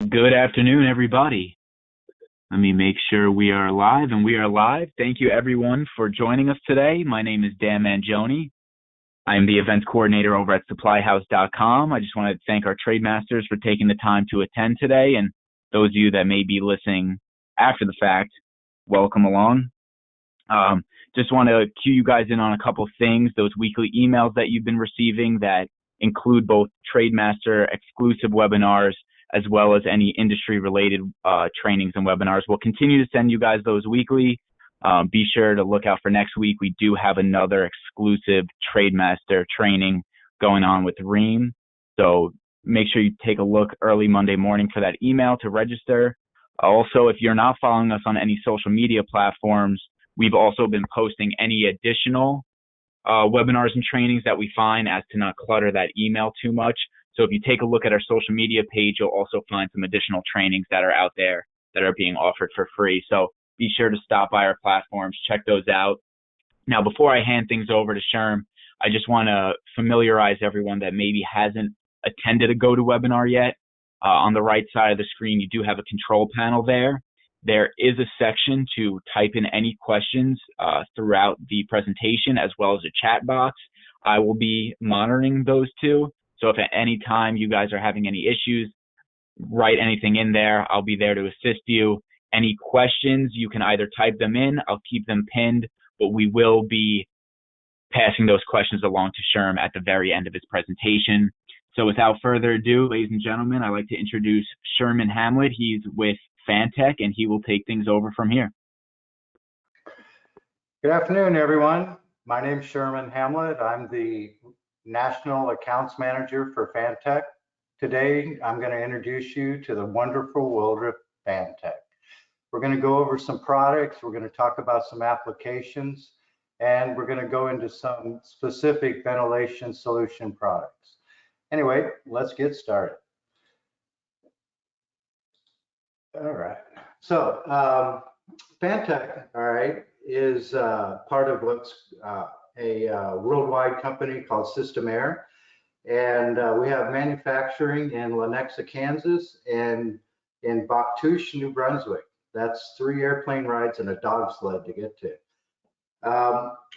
Good afternoon, everybody. Let me make sure we are live, and we are live. Thank you, everyone, for joining us today. My name is Dan Mangione. I am the events coordinator over at supplyhouse.com. I just want to thank our trade masters for taking the time to attend today, and those of you that may be listening after the fact, welcome along. Just want to cue you guys in on a couple things, those weekly emails that you've been receiving that include both Trademaster exclusive webinars as well as any industry-related trainings and webinars. We'll continue to send you guys those weekly. Be sure to look out for next week. We do have another exclusive Trademaster training going on with Ream. So make sure you take a look early Monday morning for that email to register. Also, if you're not following us on any social media platforms, we've also been posting any additional webinars and trainings that we find as to not clutter that email too much. So if you take a look at our social media page, you'll also find some additional trainings that are out there that are being offered for free. So be sure to stop by our platforms, check those out. Now, before I hand things over to Sherm, I just want to familiarize everyone that maybe hasn't attended a GoToWebinar yet. On the right side of the screen, you do have a control panel there. There is a section to type in any questions throughout the presentation, as well as a chat box. I will be monitoring those two. So if at any time you guys are having any issues, write anything in there. I'll be there to assist you. Any questions, you can either type them in, I'll keep them pinned, but we will be passing those questions along to Sherm at the very end of his presentation. So without further ado, ladies and gentlemen, I'd like to introduce Sherman Hamlet. He's with fantech, and he will take things over from here. Good afternoon, everyone. My name is Sherman Hamlet. I'm the National Accounts Manager for fantech. Today, I'm going to introduce you to the wonderful world of fantech. We're going to go over some products, we're going to talk about some applications, and we're going to go into some specific ventilation solution products. Anyway, let's get started. All right, so fantech, all right, is part of what's a worldwide company called Systemair, and we have manufacturing in Lenexa, Kansas, and in Bactouche, New Brunswick. That's 3 airplane rides and a dog sled to get to.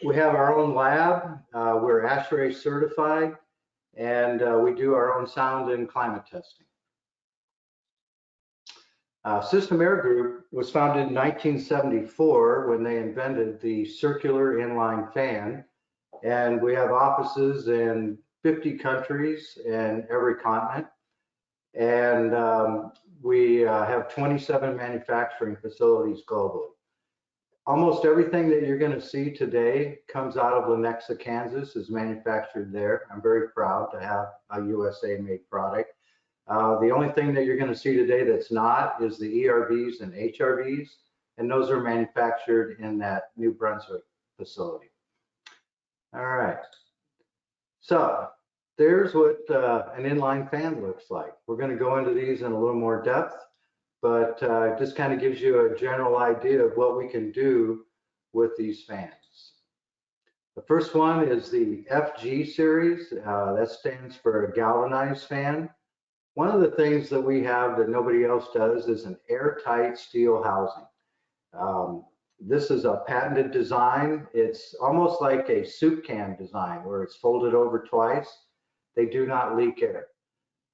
We have our own lab. We're ASHRAE certified, and we do our own sound and climate testing. Systemair Group was founded in 1974 when they invented the circular inline fan, and we have offices in 50 countries and every continent, and we have 27 manufacturing facilities globally. Almost everything that you're going to see today comes out of Lenexa, Kansas, is manufactured there. I'm very proud to have a USA-made product. The only thing that you're going to see today that's not is the ERVs and HRVs, and those are manufactured in that New Brunswick facility. All right, so there's what an inline fan looks like. We're going to go into these in a little more depth, but just kind of gives you a general idea of what we can do with these fans. The first one is the FG series. That stands for a galvanized fan. One of the things that we have that nobody else does is an airtight steel housing. This is a patented design. It's almost like a soup can design where it's folded over twice. They do not leak air.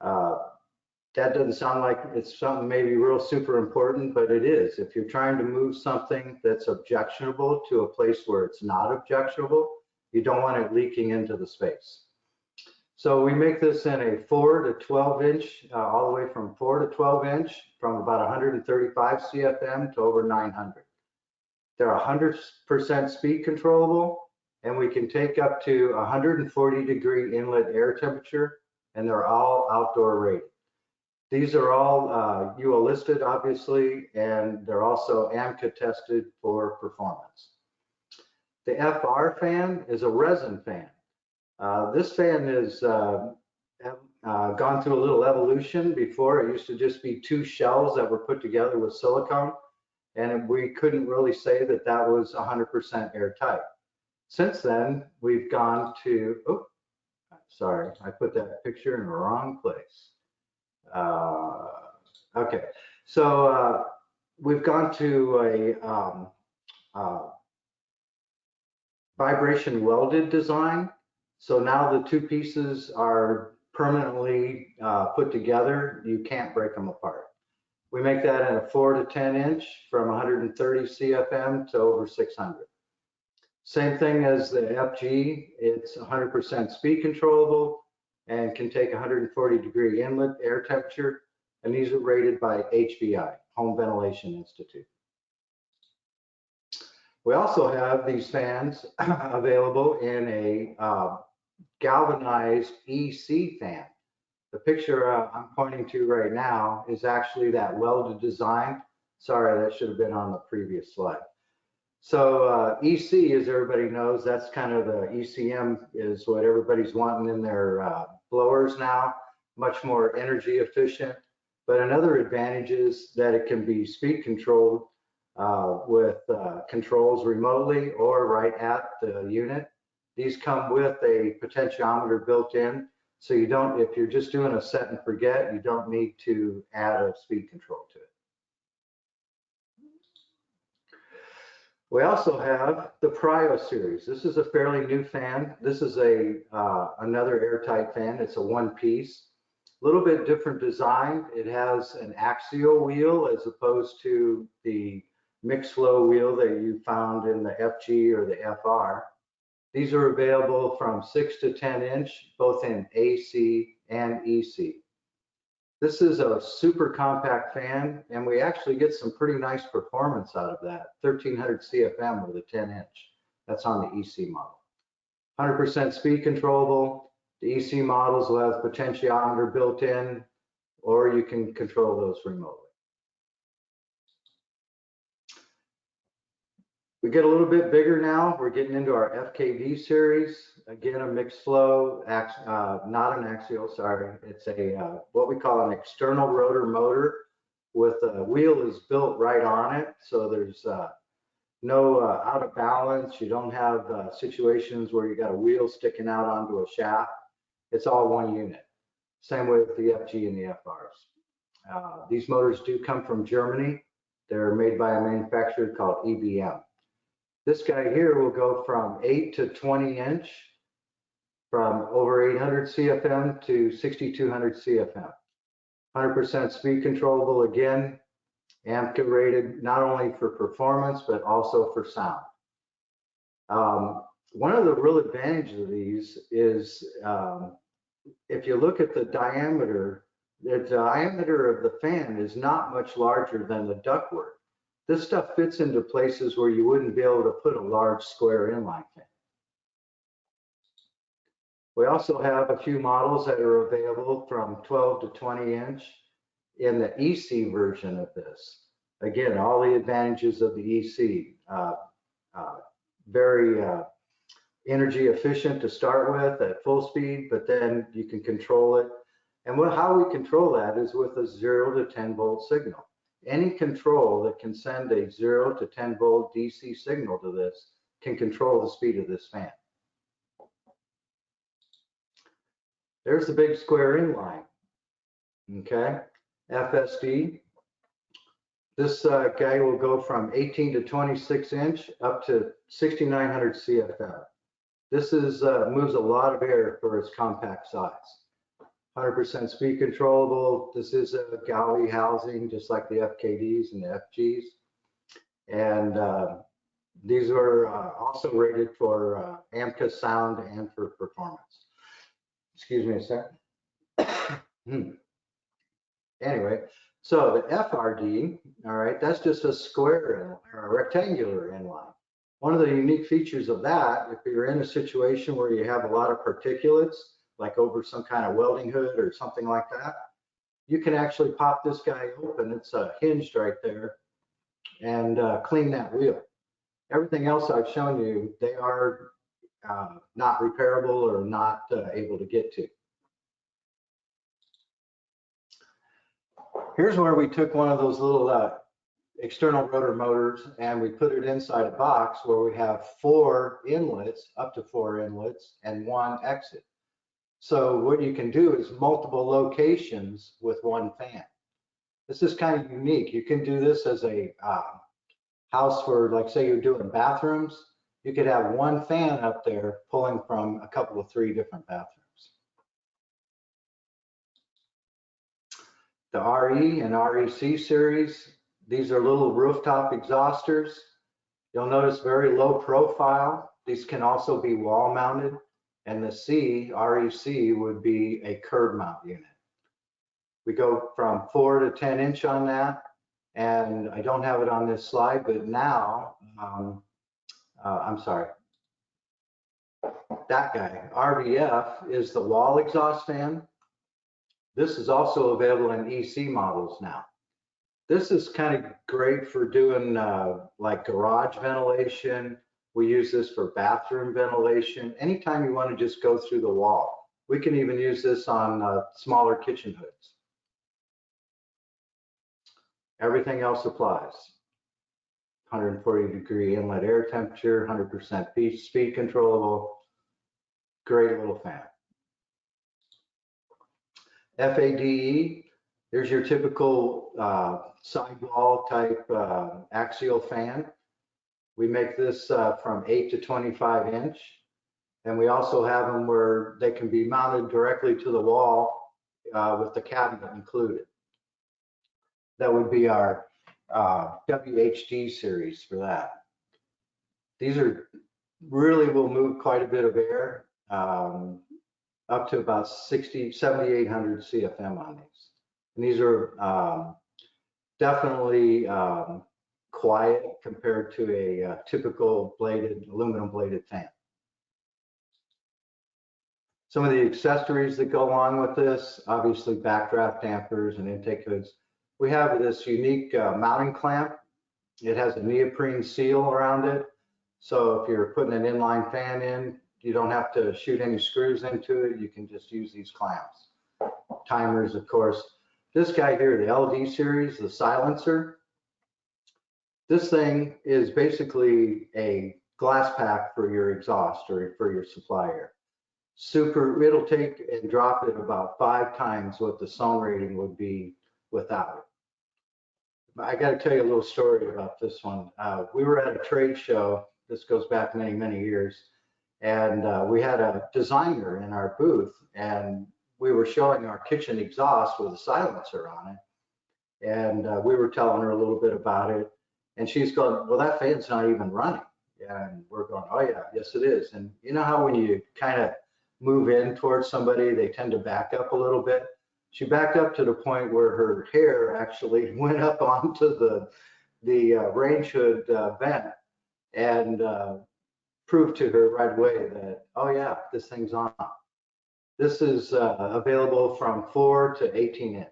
That doesn't sound like it's something maybe real super important, but it is. If you're trying to move something that's objectionable to a place where it's not objectionable, you don't want it leaking into the space. So we make this in a 4 to 12 inch, all the way from 4 to 12 inch, from about 135 CFM to over 900. They're 100% speed controllable, and we can take up to 140-degree inlet air temperature, and they're all outdoor rated. These are all UL listed, obviously, and they're also AMCA tested for performance. The FR fan is a resin fan. This fan has gone through a little evolution. Before, it used to just be 2 shells that were put together with silicone, and we couldn't really say that that was 100% airtight. Since then, we've gone to, oh, sorry, I put that picture in the wrong place. Okay, so we've gone to a vibration welded design. So now the two pieces are permanently put together. You can't break them apart. We make that in a 4 to 10 inch from 130 CFM to over 600. Same thing as the FG. It's 100% speed controllable and can take 140-degree inlet air temperature. And these are rated by HVI, Home Ventilation Institute. We also have these fans available in a galvanized EC fan. The picture I'm pointing to right now is actually that welded design. Sorry, that should have been on the previous slide. So EC, as everybody knows, that's kind of the ECM is what everybody's wanting in their blowers now, much more energy efficient. But another advantage is that it can be speed controlled with controls remotely or right at the unit. These come with a potentiometer built in, so you don't, if you're just doing a set and forget, you don't need to add a speed control to it. We also have the Prio series. This is a fairly new fan. This is a another airtight fan. It's a one piece, a little bit different design. It has an axial wheel as opposed to the mixed flow wheel that you found in the FG or the FR. These are available from 6 to 10 inch, both in AC and EC. This is a super compact fan, and we actually get some pretty nice performance out of that. 1300 CFM with a 10 inch. That's on the EC model. 100% speed controllable. The EC models will have potentiometer built in, or you can control those remotely. We get a little bit bigger now. We're getting into our FKD series. Again, a mixed flow, not an axial, sorry. It's a what we call an external rotor motor with a wheel is built right on it. So there's no out of balance. You don't have situations where you got a wheel sticking out onto a shaft. It's all one unit. Same way with the FG and the FRs. These motors do come from Germany. They're made by a manufacturer called EBM. This guy here will go from 8 to 20 inch, from over 800 CFM to 6200 CFM. 100% speed controllable again, AMCA rated not only for performance, but also for sound. One of the real advantages of these is if you look at the diameter of the fan is not much larger than the ductwork. This stuff fits into places where you wouldn't be able to put a large square inline fan. We also have a few models that are available from 12 to 20 inch in the EC version of this. Again, all the advantages of the EC. Very energy efficient to start with at full speed, but then you can control it. And how we control that is with a 0 to 10 volt signal. Any control that can send a 0 to 10 volt DC signal to this can control the speed of this fan. There's the big square inline, okay? FSD. This guy will go from 18 to 26 inch up to 6900 CFM. This is moves a lot of air for its compact size. 100% speed controllable. This is a galley housing, just like the FKDs and the FGs. And these are also rated for AMCA sound and for performance. Excuse me a second. Anyway, so the FRD, all right, that's just a square or a rectangular inline. One of the unique features of that, if you're in a situation where you have a lot of particulates, like over some kind of welding hood or something like that, you can actually pop this guy open. It's hinged right there, and clean that wheel. Everything else I've shown you, they are not repairable or not able to get to. Here's where we took one of those little external rotor motors and we put it inside a box where we have 4 inlets, up to 4 inlets, and 1 exit. So what you can do is multiple locations with one fan. This is kind of unique. You can do this as a house for, like, say you're doing bathrooms. You could have one fan up there pulling from a couple of 3 different bathrooms. The RE and REC series, these are little rooftop exhausters. You'll notice very low profile. These can also be wall mounted, and the REC would be a curb mount unit. We go from 4 to 10 inch on that, and I don't have it on this slide, but now, I'm sorry, that guy, RVF, is the wall exhaust fan. This is also available in EC models now. This is kind of great for doing like garage ventilation. We use this for bathroom ventilation. Anytime you want to just go through the wall. We can even use this on smaller kitchen hoods. Everything else applies. 140-degree inlet air temperature, 100% speed controllable. Great little fan. FADE, there's your typical sidewall type axial fan. We make this from 8 to 25 inch. And we also have them where they can be mounted directly to the wall with the cabinet included. That would be our WHD series for that. These are really will move quite a bit of air, up to about 7,800 CFM on these. And these are definitely quiet compared to a typical aluminum bladed fan. Some of the accessories that go along with this, obviously backdraft dampers and intake hoods. We have this unique mounting clamp. It has a neoprene seal around it. So if you're putting an inline fan in, you don't have to shoot any screws into it. You can just use these clamps. Timers, of course. This guy here, the LD series, the silencer. This thing is basically a glass pack for your exhaust or for your supply air. It'll take and drop it about 5 times what the SON rating would be without it. I got to tell you a little story about this one. We were at a trade show. This goes back many, many years. And we had a designer in our booth, and we were showing our kitchen exhaust with a silencer on it. And we were telling her a little bit about it. And she's going, well, that fan's not even running. And we're going, oh yeah, yes it is. And you know how when you kind of move in towards somebody, they tend to back up a little bit. She backed up to the point where her hair actually went up onto the range hood vent, and proved to her right away that, oh yeah, this thing's on. This is available from 4 to 18 inch.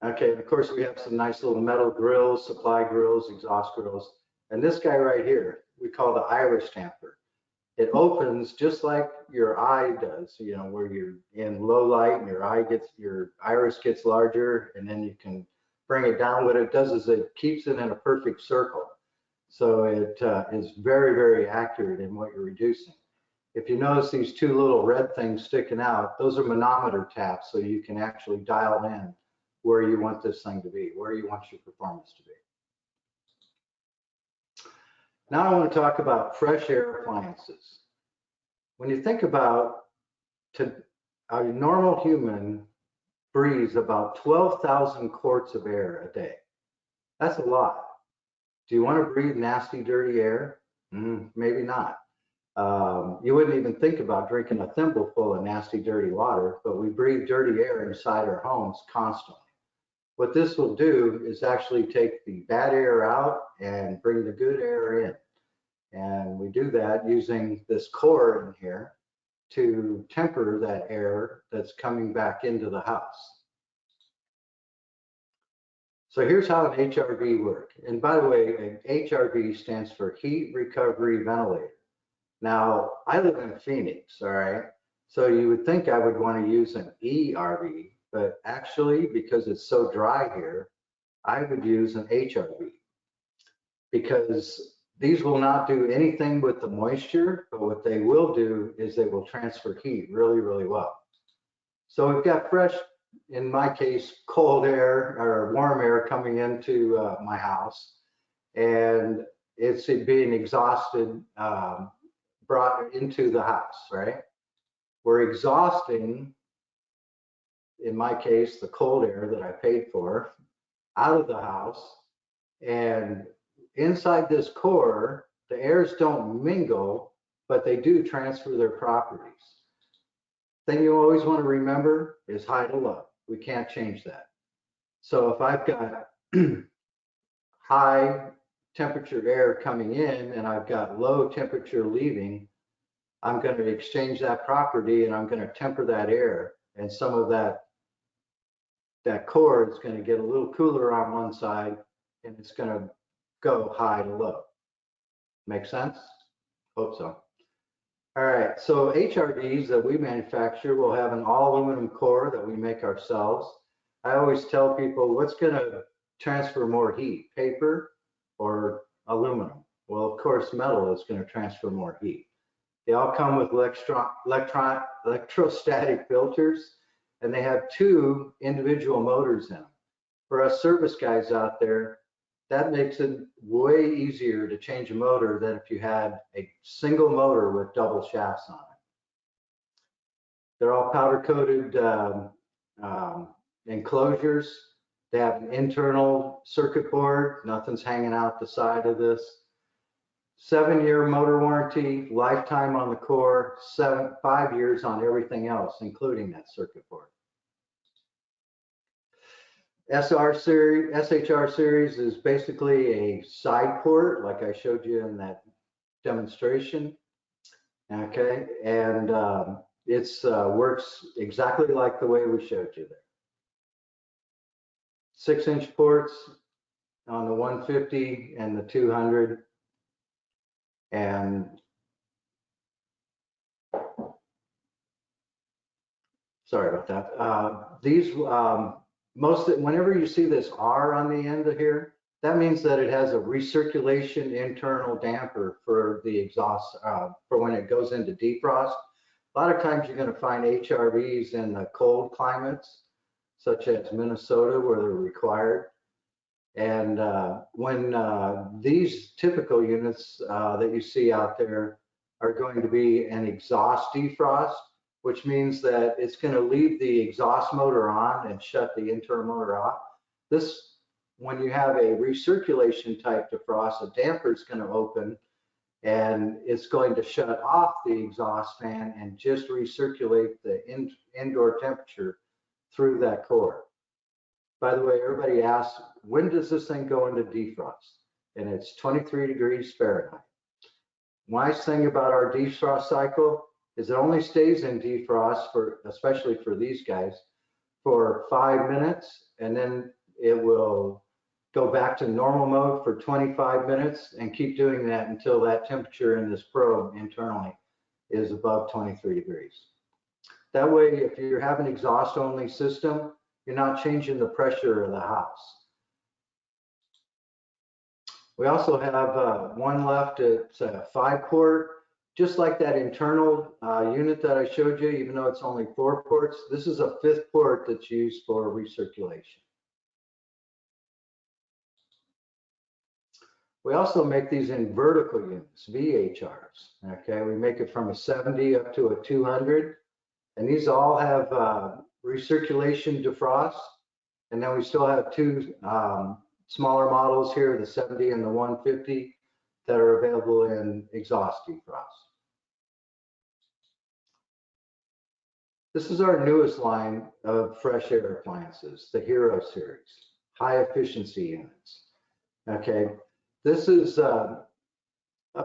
Okay, and of course we have some nice little metal grills, supply grills, exhaust grills. And this guy right here, we call the iris tamper. It opens just like your eye does, you know, where you're in low light and your iris gets larger, and then you can bring it down. What it does is it keeps it in a perfect circle. So it is very, very accurate in what you're reducing. If you notice these 2 little red things sticking out, those are manometer taps, so you can actually dial in where you want this thing to be, where you want your performance to be. Now I want to talk about fresh air appliances. When you think about a normal human breathes about 12,000 quarts of air a day. That's a lot. Do you want to breathe nasty, dirty air? Maybe not. You wouldn't even think about drinking a thimble full of nasty, dirty water, but we breathe dirty air inside our homes constantly. What this will do is actually take the bad air out and bring the good air in. And we do that using this core in here to temper that air that's coming back into the house. So here's how an HRV works. And by the way, an HRV stands for Heat Recovery Ventilator. Now, I live in Phoenix, all right? So you would think I would want to use an ERV, but actually, because it's so dry here, I would use an HRV, because these will not do anything with the moisture, but what they will do is they will transfer heat really, really well. So we've got fresh in my case, cold air or warm air coming into my house, and it's being exhausted, brought into the house, right? We're exhausting, in my case, the cold air that I paid for out of the house. And inside this core, the airs don't mingle, but they do transfer their properties. Thing you always want to remember is high to low. We can't change that. So if I've got high temperature air coming in and I've got low temperature leaving, I'm going to exchange that property and I'm going to temper that air, and some of that core is going to get a little cooler on one side and it's going to go high to low. Make sense? Hope so. All right, so HRDs that we manufacture will have an all aluminum core that we make ourselves. I always tell people, what's going to transfer more heat, paper or aluminum? Well, of course, metal is going to transfer more heat. They all come with electrostatic filters, and they have two individual motors in them. For us service guys out there, that makes it way easier to change a motor than if you had a single motor with double shafts on it. They're all powder coated enclosures. They have an internal circuit board. Nothing's hanging out the side of this. 7-year motor warranty, lifetime on the core, 5 years on everything else, including that circuit board. SHR series is basically a side port, like I showed you in that demonstration. Okay, and it's works exactly like the way we showed you there. 6-inch ports on the 150 and the 200, and sorry about that. These whenever you see this R on the end of here, that means that it has a recirculation internal damper for the exhaust, for when it goes into defrost. A lot of times you're going to find HRVs in the cold climates, such as Minnesota, where they're required. And when these typical units that you see out there are going to be an exhaust defrost, which means that it's going to leave the exhaust motor on and shut the internal motor off. This, when you have a recirculation type defrost, a damper is going to open and it's going to shut off the exhaust fan and just recirculate the indoor temperature through that core. By the way, everybody asks, when does this thing go into defrost? And it's 23 degrees Fahrenheit. Nice thing about our defrost cycle is it only stays in defrost for, especially for these guys, for 5 minutes, and then it will go back to normal mode for 25 minutes and keep doing that until that temperature in this probe internally is above 23 degrees. That way, if you're having exhaust only system, you're not changing the pressure of the house. We also have one left. It's a 5-port. Just like that internal unit that I showed you, even though it's only 4 ports, this is a 5th port that's used for recirculation. We also make these in vertical units, VHRs. Okay, we make it from a 70 up to a 200, and these all have recirculation defrost. And then we still have 2 smaller models here, the 70 and the 150, that are available in exhaust defrost. This is our newest line of fresh air appliances, the Hero series, high efficiency units. Okay, this is up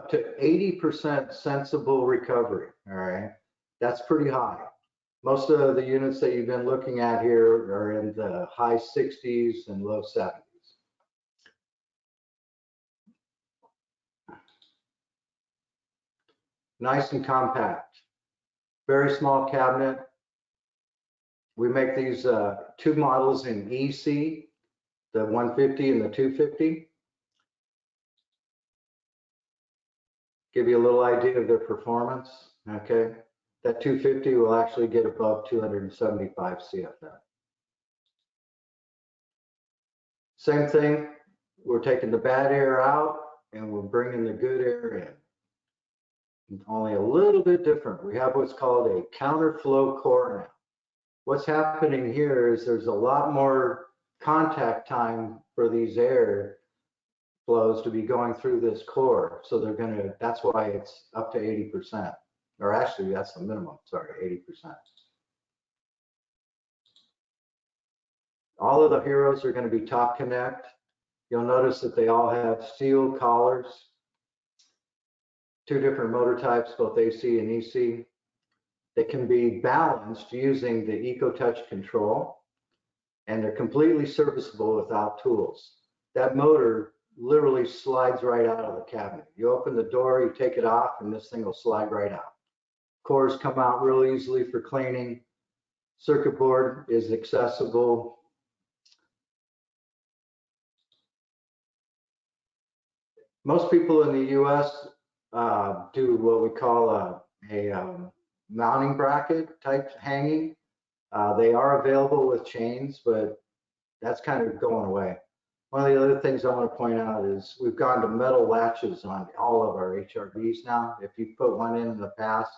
to 80% sensible recovery, all right? That's pretty high. Most of the units that you've been looking at here are in the high 60s and low 70s. Nice and compact, very small cabinet. We make these 2 models in EC, the 150 and the 250. Give you a little idea of their performance, okay? That 250 will actually get above 275 CFM. Same thing, we're taking the bad air out and we're bringing the good air in. Only a little bit different. We have what's called a counterflow core now. What's happening here is there's a lot more contact time for these air flows to be going through this core. So that's why it's up to 80%. Or actually, that's the minimum, sorry, 80%. All of the heroes are going to be top connect. You'll notice that they all have steel collars, 2 different motor types, both AC and EC. They can be balanced using the EcoTouch control, and they're completely serviceable without tools. That motor literally slides right out of the cabinet. You open the door, you take it off, and this thing will slide right out. Cores come out real easily for cleaning. Circuit board is accessible. Most people in the US do what we call a mounting bracket type hanging. They are available with chains, but that's kind of going away. One of the other things I want to point out is we've gone to metal latches on all of our HRVs now. If you put one in the past,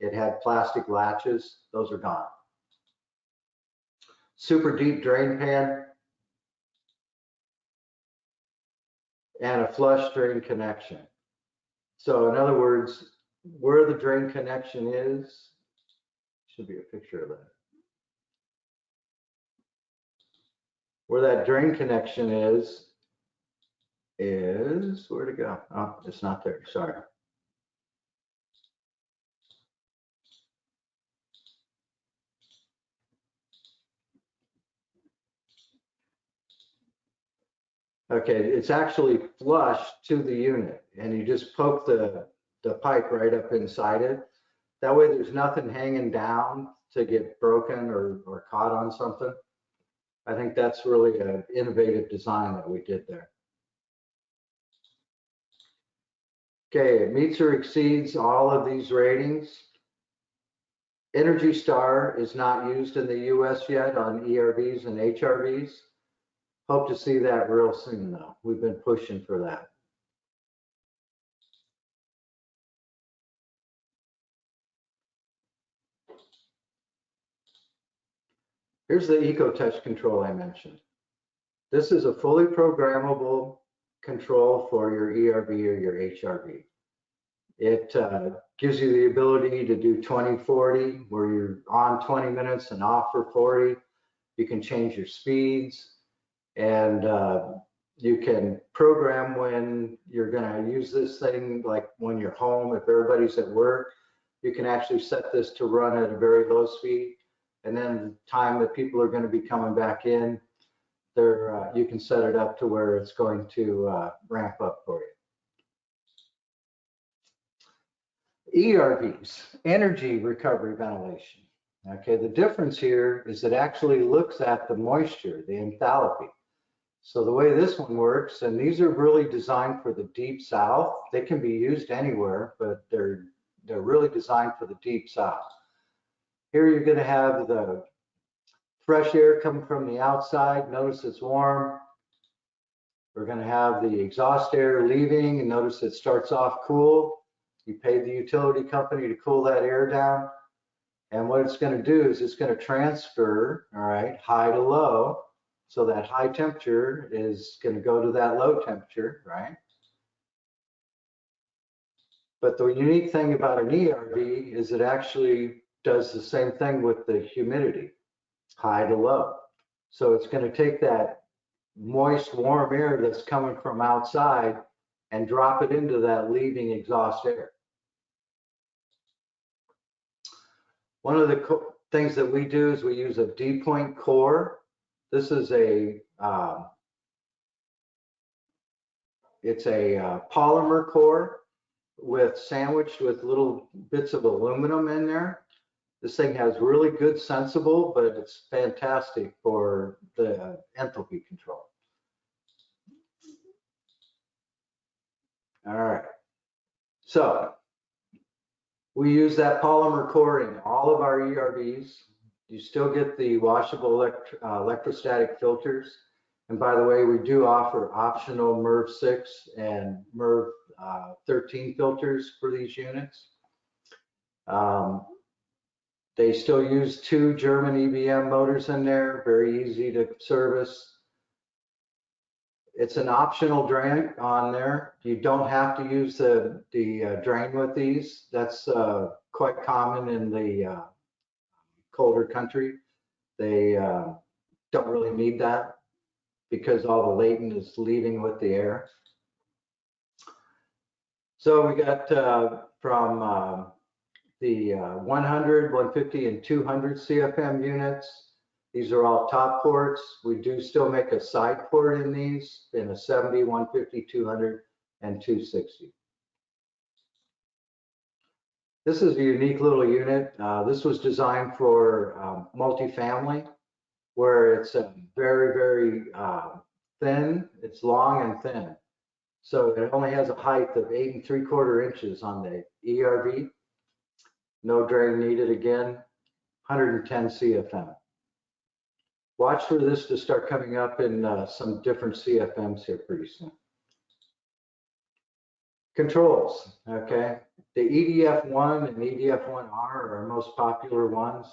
it had plastic latches. Those are gone. Super deep drain pan and a flush drain connection. So in other words, where the drain connection is, should be a picture of that. Where that drain connection is where to go? Oh, it's not there, sorry. Okay, it's actually flush to the unit, and you just poke the pipe right up inside it. That way there's nothing hanging down to get broken or caught on something. I think that's really an innovative design that we did there. Okay, it meets or exceeds all of these ratings. Energy Star is not used in the US yet on ERVs and HRVs. Hope to see that real soon though. We've been pushing for that. Here's the EcoTouch control I mentioned. This is a fully programmable control for your ERV or your HRV. It gives you the ability to do 20-40, where you're on 20 minutes and off for 40. You can change your speeds, and you can program when you're going to use this thing, like when you're home. If everybody's at work, you can actually set this to run at a very low speed, and then the time that people are going to be coming back in, you can set it up to where it's going to ramp up for you. ERVs, energy recovery ventilation. Okay, the difference here is it actually looks at the moisture, the enthalpy. So the way this one works, and these are really designed for the deep south. They can be used anywhere, but they're really designed for the deep south. Here you're going to have the fresh air coming from the outside. Notice it's warm. We're going to have the exhaust air leaving, and notice it starts off cool. You paid the utility company to cool that air down. And what it's going to do is it's going to transfer, all right, high to low. So that high temperature is going to go to that low temperature, right? But the unique thing about an ERV is it actually does the same thing with the humidity, high to low. So it's going to take that moist, warm air that's coming from outside and drop it into that leaving exhaust air. One of the things that we do is we use a D-point core. This is it's a polymer core sandwiched with little bits of aluminum in there. This thing has really good sensible, but it's fantastic for the enthalpy control. All right, so we use that polymer core in all of our ERVs. You still get the washable electrostatic filters. And by the way, we do offer optional MERV 6 and MERV 13 filters for these units. They still use 2 German EBM motors in there, very easy to service. It's an optional drain on there. You don't have to use the drain with these. That's quite common in the colder country. They don't really need that because all the latent is leaving with the air. So we got from the 100, 150, and 200 CFM units. These are all top ports. We do still make a side port in these in a 70, 150, 200, and 260. This is a unique little unit. This was designed for multifamily, where it's very, very thin. It's long and thin. So it only has a height of 8 3/4 inches on the ERV. No drain needed again, 110 CFM. Watch for this to start coming up in some different CFMs here pretty soon. Controls, okay? The EDF1 and EDF1R are our most popular ones.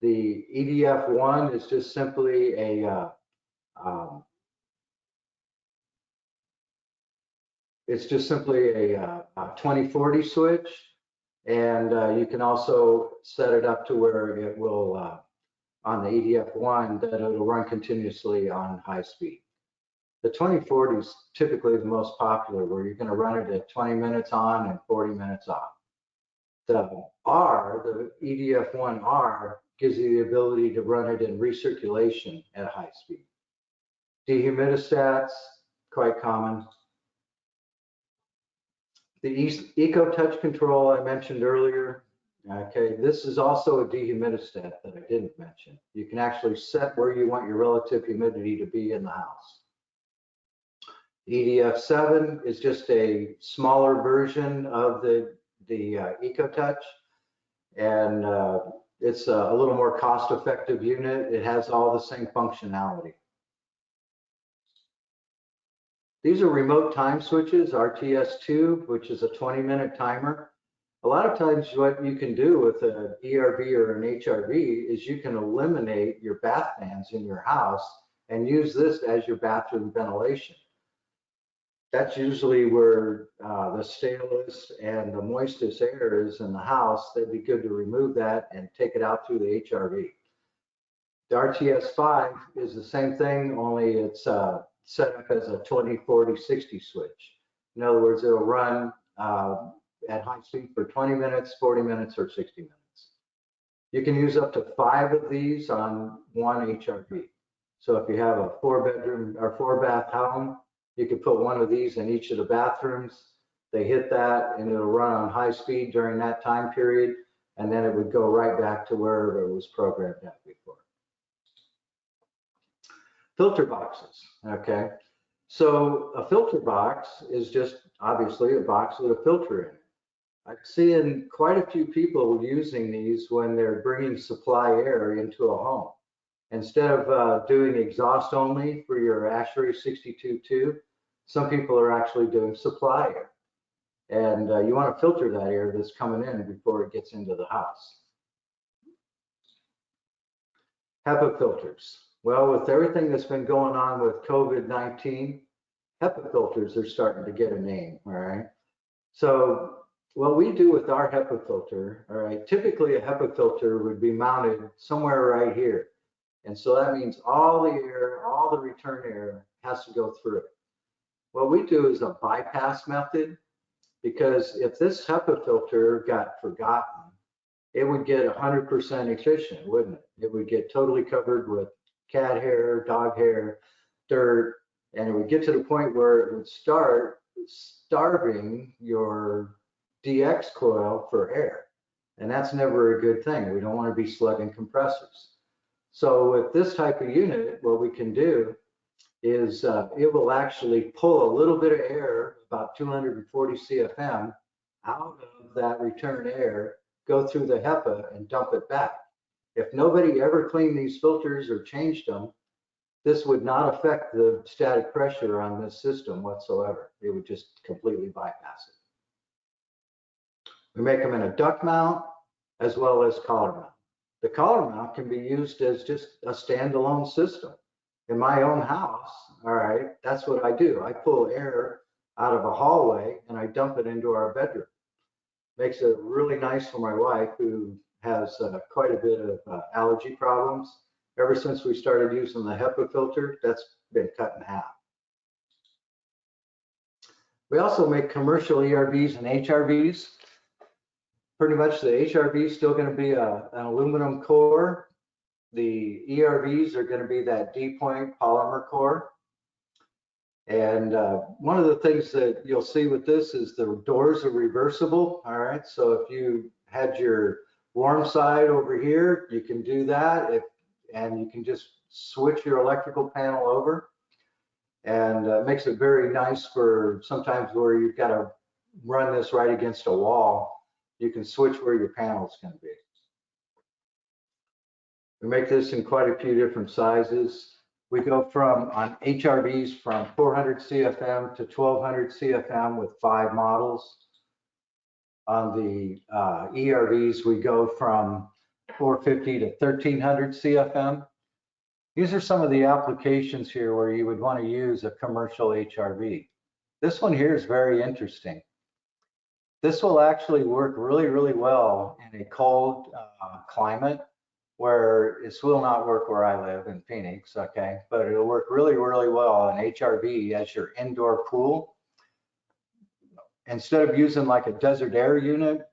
The EDF1 is just simply a it's just simply a 2040 switch, and you can also set it up to where it will on the EDF1 that it'll run continuously on high speed. The 2040 is typically the most popular, where you're going to run it at 20 minutes on and 40 minutes off. The R, the EDF1R, gives you the ability to run it in recirculation at high speed. Dehumidistats, quite common. The Eco Touch control I mentioned earlier. Okay, this is also a dehumidistat that I didn't mention. You can actually set where you want your relative humidity to be in the house. EDF7 is just a smaller version of the Eco Touch, and it's a little more cost-effective unit. It has all the same functionality. These are remote time switches, RTS2, which is a 20-minute timer. A lot of times what you can do with an ERV or an HRV is you can eliminate your bath fans in your house and use this as your bathroom ventilation. That's usually where the stalest and the moistest air is in the house. That'd be good to remove that and take it out through the HRV. The RTS5 is the same thing, only it's set up as a 20, 40, 60 switch. In other words, it'll run at high speed for 20 minutes, 40 minutes, or 60 minutes. You can use up to 5 of these on one HRV. So if you have a 4-bedroom or 4-bath home, you could put one of these in each of the bathrooms. They hit that and it'll run on high speed during that time period, and then it would go right back to wherever it was programmed at before. Filter boxes, okay? So a filter box is just obviously a box with a filter in it. I'm seeing quite a few people using these when they're bringing supply air into a home. Instead of doing exhaust only for your ASHRAE 62.2, some people are actually doing supply air. And you want to filter that air that's coming in before it gets into the house. HEPA filters. Well, with everything that's been going on with COVID-19, HEPA filters are starting to get a name, all right? So what we do with our HEPA filter, all right, typically a HEPA filter would be mounted somewhere right here. And so that means all the air, all the return air has to go through it. What we do is a bypass method, because if this HEPA filter got forgotten, it would get 100% efficient, wouldn't it? It would get totally covered with cat hair, dog hair, dirt, and it would get to the point where it would start starving your DX coil for air. And that's never a good thing. We don't want to be slugging compressors. So with this type of unit, what we can do is it will actually pull a little bit of air, about 240 CFM, out of that return air, go through the HEPA and dump it back. If nobody ever cleaned these filters or changed them, This would not affect the static pressure on this system whatsoever. It would just completely bypass it. We make them in a duct mount as well as collar mount. The collar mount can be used as just a standalone system. In my own house, all right, that's what I do. I pull air out of a hallway and I dump it into our bedroom. Makes it really nice for my wife, who has quite a bit of allergy problems. Ever since we started using the HEPA filter, that's been cut in half. We also make commercial ERVs and HRVs. Pretty much the HRV is still going to be an aluminum core. The ERVs are going to be that D-point polymer core. And one of the things that you'll see with this is the doors are reversible. All right, so if you had your warm side over here, you can do that, and you can just switch your electrical panel over. And makes it very nice for sometimes where you've got to run this right against a wall. You can switch where your panel is going to be. We make this in quite a few different sizes. We go from, on HRVs, from 400 CFM to 1200 CFM with 5 models. On the ERVs, we go from 450 to 1300 CFM. These are some of the applications here where you would want to use a commercial HRV. This one here is very interesting. This will actually work really, really well in a cold climate, where this will not work where I live in Phoenix, okay? But it'll work really, really well in HRV as your indoor pool. Instead of using like a desert air unit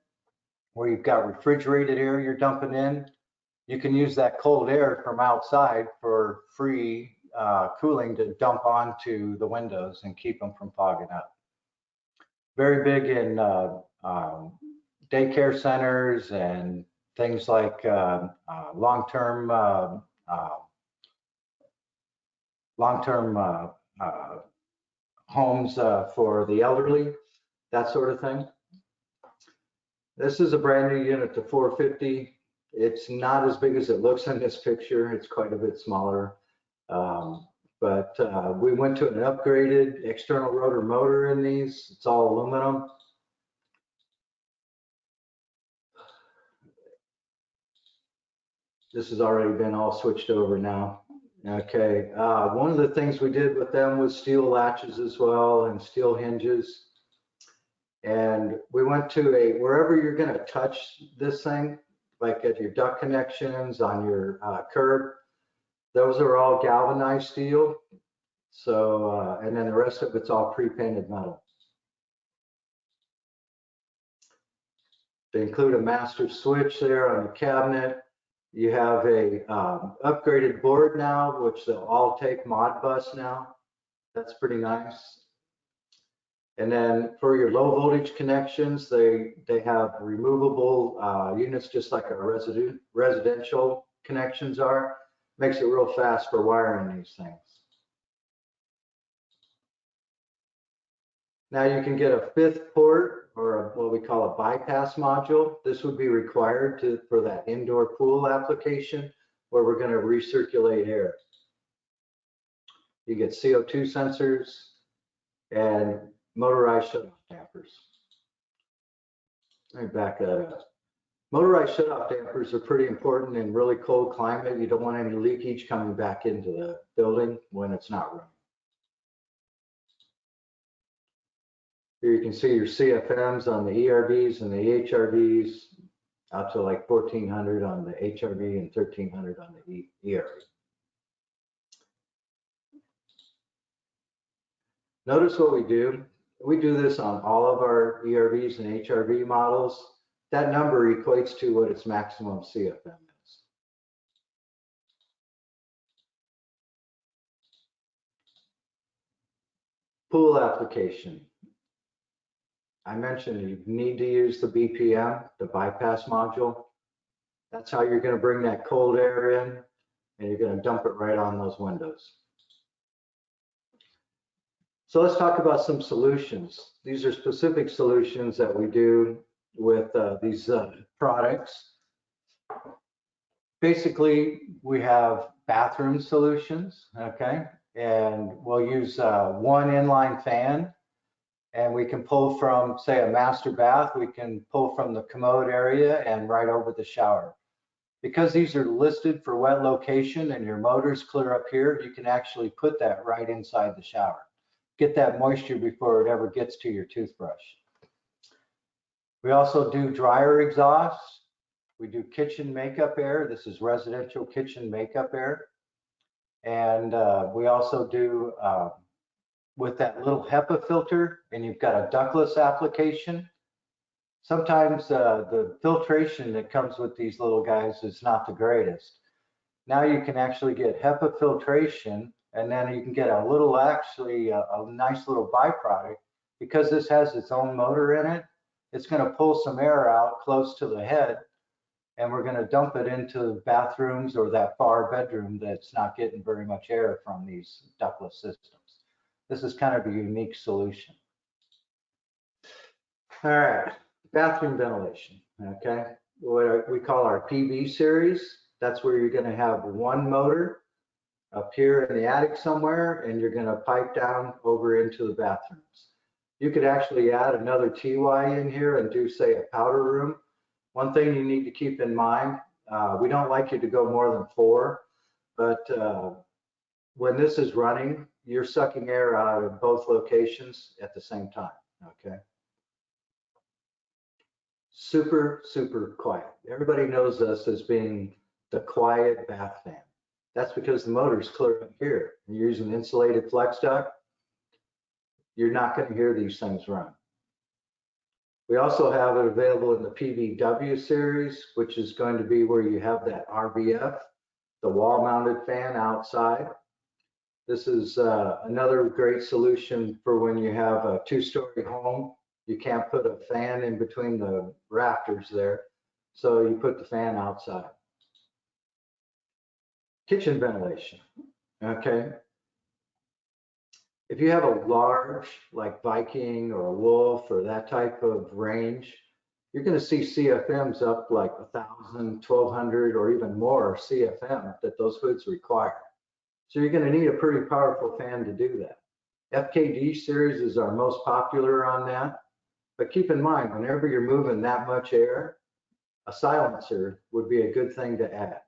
where you've got refrigerated air you're dumping in, you can use that cold air from outside for free cooling to dump onto the windows and keep them from fogging up. Very big in daycare centers and things like long-term homes for the elderly, that sort of thing. This is a brand new unit to 450. It's not as big as it looks in this picture. It's quite a bit smaller. But we went to an upgraded external rotor motor in these. It's all aluminum. This has already been all switched over now. Okay, one of the things we did with them was steel latches as well and steel hinges. And we went to wherever you're going to touch this thing, like at your duct connections, on your curb, those are all galvanized steel. So, and then the rest of it's all pre-painted metal. They include a master switch there on the cabinet. You have a upgraded board now, which they'll all take Modbus now. That's pretty nice. And then for your low voltage connections, they have removable units, just like our residential connections are. Makes it real fast for wiring these things. Now you can get a 5th port, or what we call a bypass module. This would be required for that indoor pool application where we're going to recirculate air. You get CO2 sensors and motorized shutoff dampers. Let me back that up. Motorized shutoff dampers are pretty important in really cold climate. You don't want any leakage coming back into the building when it's not running. Here you can see your CFMs on the ERVs and the HRVs, out to like 1400 on the HRV and 1300 on the ERV. Notice what we do. We do this on all of our ERVs and HRV models. That number equates to what its maximum CFM is. Pool application. I mentioned you need to use the BPM, the bypass module. That's how you're going to bring that cold air in, and you're going to dump it right on those windows. So let's talk about some solutions. These are specific solutions that we do with these products. Basically, we have bathroom solutions, okay? And we'll use one inline fan, and we can pull from, say, a master bath, we can pull from the commode area and right over the shower. Because these are listed for wet location and your motor's clear up here, you can actually put that right inside the shower. Get that moisture before it ever gets to your toothbrush. We also do dryer exhausts. We do kitchen makeup air. This is residential kitchen makeup air. And we also do with that little HEPA filter, and you've got a ductless application. Sometimes the filtration that comes with these little guys is not the greatest. Now you can actually get HEPA filtration, and then you can get a little, actually a nice little byproduct. Because this has its own motor in it, it's going to pull some air out close to the head, and we're going to dump it into bathrooms or that far bedroom that's not getting very much air from these ductless systems. This is kind of a unique solution. All right, bathroom ventilation, okay? What we call our PV series, that's where you're gonna have one motor up here in the attic somewhere, and you're gonna pipe down over into the bathrooms. You could actually add another TY in here and do, say, a powder room. One thing you need to keep in mind, we don't like you to go more than 4, but when this is running, you're sucking air out of both locations at the same time, okay? Super, super quiet. Everybody knows us as being the quiet bath fan. That's because the motor's clear up here. You're using insulated flex duct, you're not going to hear these things run. We also have it available in the PVW series, which is going to be where you have that RBF, the wall-mounted fan outside. This is another great solution for when you have a 2-story home. You can't put a fan in between the rafters there, so you put the fan outside. Kitchen ventilation, okay? If you have a large, like Viking or a Wolf or that type of range, you're gonna see CFMs up like 1,000, 1,200, or even more CFM that those hoods require. So you're going to need a pretty powerful fan to do that. FKD series is our most popular on that. But keep in mind, whenever you're moving that much air, a silencer would be a good thing to add.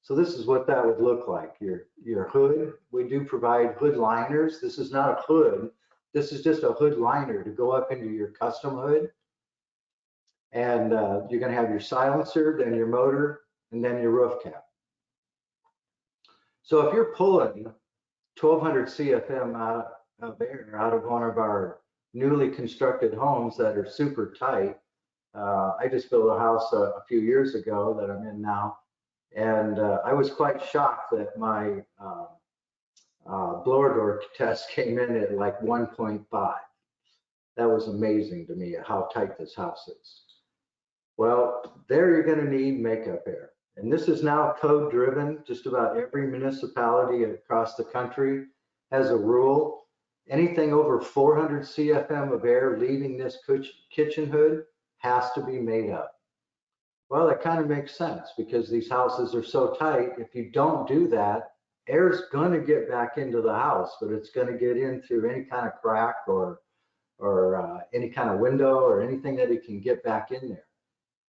So this is what that would look like. Your hood, we do provide hood liners. This is not a hood. This is just a hood liner to go up into your custom hood. And you're going to have your silencer, then your motor, and then your roof cap. So if you're pulling 1,200 CFM out of air out of one of our newly constructed homes that are super tight, I just built a house a few years ago that I'm in now, and I was quite shocked that my blower door test came in at like 1.5. That was amazing to me how tight this house is. Well, there you're going to need makeup air. And this is now code driven. Just about every municipality across the country has a rule. Anything over 400 CFM of air leaving this kitchen hood has to be made up. Well, that kind of makes sense because these houses are so tight. If you don't do that, air's going to get back into the house, but it's going to get in through any kind of crack or any kind of window or anything that it can get back in there.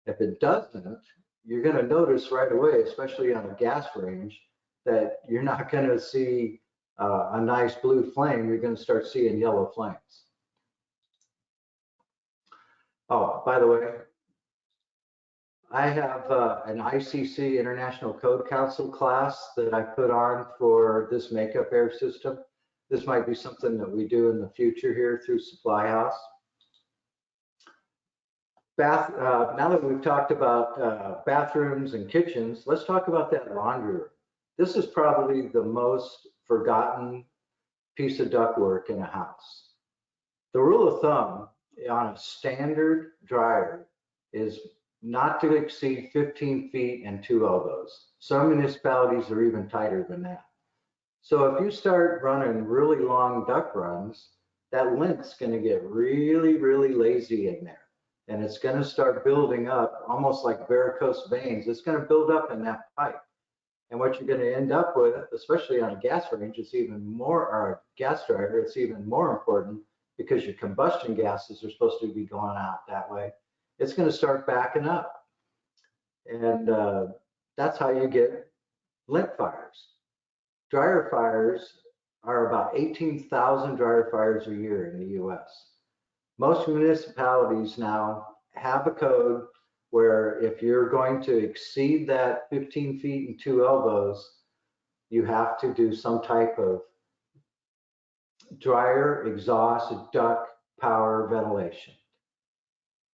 If it doesn't, you're going to notice right away, especially on a gas range, that you're not going to see a nice blue flame. You're going to start seeing yellow flames. Oh, by the way, I have an ICC International Code Council class that I put on for this makeup air system. This might be something that we do in the future here through Supply House. Now that we've talked about bathrooms and kitchens, let's talk about that laundry room. This is probably the most forgotten piece of ductwork in a house. The rule of thumb on a standard dryer is not to exceed 15 feet and 2 elbows. Some municipalities are even tighter than that. So if you start running really long duct runs, that lint's going to get really, really lazy in there. and it's going to start building up almost like varicose veins. It's going to build up in that pipe. And what you're going to end up with, especially on a gas range, it's even more, or a gas dryer, it's even more important because your combustion gases are supposed to be going out that way. It's going to start backing up. And that's how you get lint fires. Dryer fires are about 18,000 dryer fires a year in the US. Most municipalities now have a code where if you're going to exceed that 15 feet and 2 elbows, you have to do some type of dryer, exhaust, duct, power, ventilation.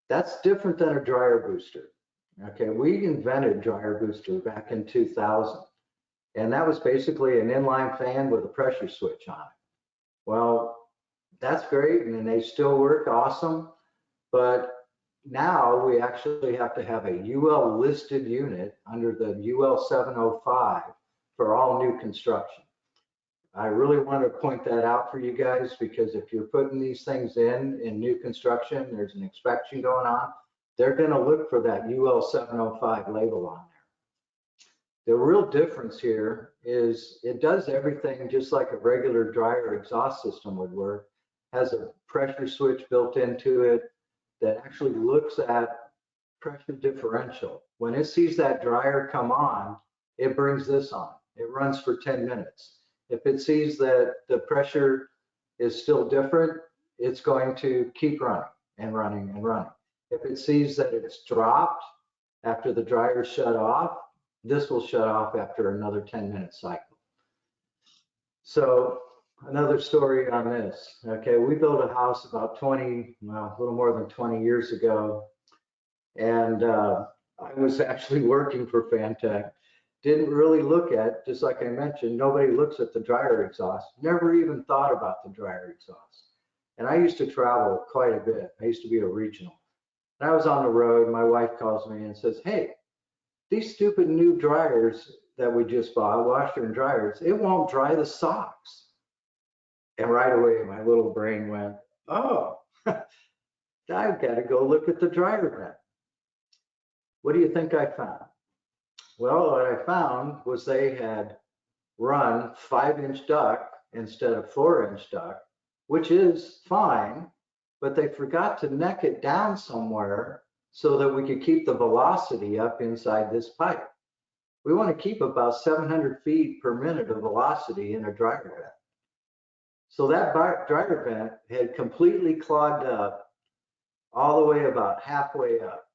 That's different than a dryer booster. Okay, we invented dryer booster back in 2000, and that was basically an inline fan with a pressure switch on it. Well, that's great, and they still work awesome, but now we actually have to have a UL listed unit under the UL 705 for all new construction. I really want to point that out for you guys, because if you're putting these things in new construction, there's an inspection going on, they're going to look for that UL 705 label on there. The real difference here is it does everything just like a regular dryer exhaust system would work. Has a pressure switch built into it that actually looks at pressure differential. When it sees that dryer come on, it brings this on. It runs for 10 minutes. If it sees that the pressure is still different, it's going to keep running and running and running. If it sees that it's dropped after the dryer shut off, this will shut off after another 10-minute cycle. So another story on this. Okay, we built a house about a little more than 20 years ago, and I was actually working for Fantech. Didn't really look at, just like I mentioned, nobody looks at the dryer exhaust. Never even thought about the dryer exhaust. And I used to travel quite a bit. I used to be a regional. And I was on the road. My wife calls me and says, "Hey, these stupid new dryers that we just bought, washer and dryers, it won't dry the socks." And right away, my little brain went, "Oh, I've got to go look at the dryer vent." What do you think I found? Well, what I found was they had run 5-inch duct instead of 4-inch duct, which is fine, but they forgot to neck it down somewhere so that we could keep the velocity up inside this pipe. We want to keep about 700 feet per minute of velocity in a dryer vent. So that dryer vent had completely clogged up all the way about halfway up.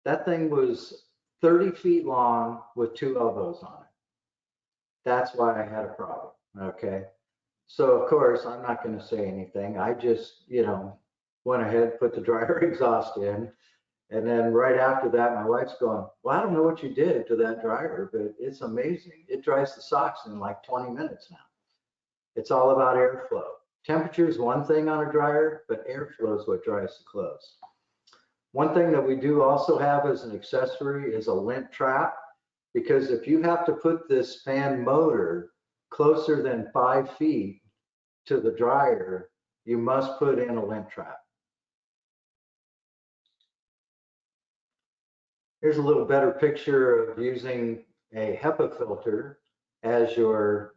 That thing was 30 feet long with 2 elbows on it. That's why I had a problem, okay? So of course, I'm not gonna say anything. I just, went ahead, put the dryer exhaust in. And then right after that, my wife's going, "Well, I don't know what you did to that dryer, but it's amazing. It dries the socks in like 20 minutes now." It's all about airflow. Temperature is one thing on a dryer, but airflow is what dries the clothes. One thing that we do also have as an accessory is a lint trap, because if you have to put this fan motor closer than 5 feet to the dryer, you must put in a lint trap. Here's a little better picture of using a HEPA filter as your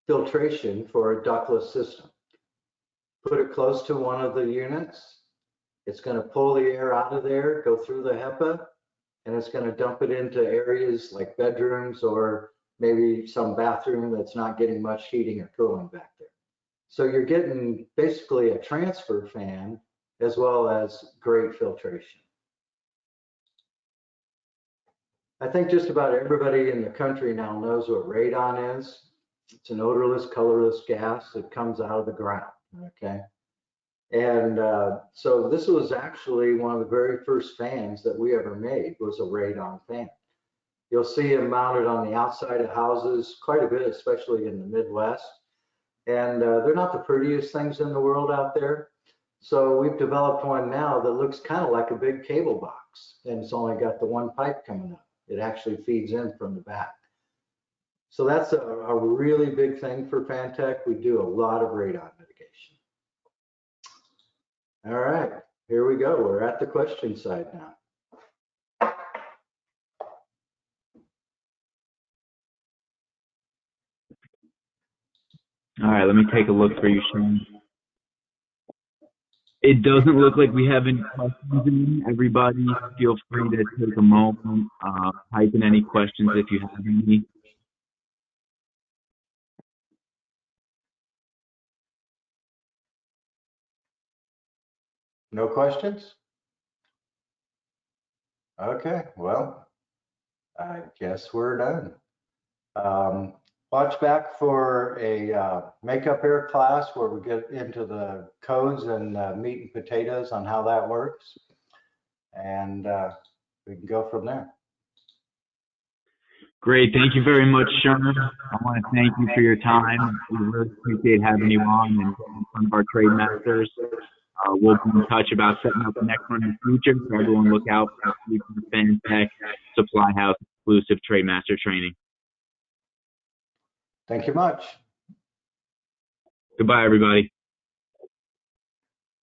filtration for a ductless system. Put it close to one of the units. It's going to pull the air out of there, go through the HEPA, and it's going to dump it into areas like bedrooms or maybe some bathroom that's not getting much heating or cooling back there. So you're getting basically a transfer fan as well as great filtration. I think just about everybody in the country now knows what radon is. It's an odorless, colorless gas that comes out of the ground, okay? And so this was actually one of the very first fans that we ever made, was a radon fan. You'll see them mounted on the outside of houses quite a bit, especially in the Midwest. And they're not the prettiest things in the world out there. So we've developed one now that looks kind of like a big cable box, and it's only got the one pipe coming up. It actually feeds in from the back. So that's a really big thing for Fantech. We do a lot of radon mitigation. All right, here we go. We're at the question side now. All right, let me take a look for you, Sean. It doesn't look like we have any questions in. Everybody, feel free to take a moment, type in any questions if you have any. No questions? Okay, well, I guess we're done. Watch back for a makeup air class where we get into the codes and meat and potatoes on how that works. And we can go from there. Great. Thank you very much, Sean. I want to thank you for your time. We really appreciate having you on and getting in front of our trade masters. We'll be in touch about setting up the next one in the future. So everyone look out for the fantech supply house exclusive trade master training. Thank you much. Goodbye, everybody.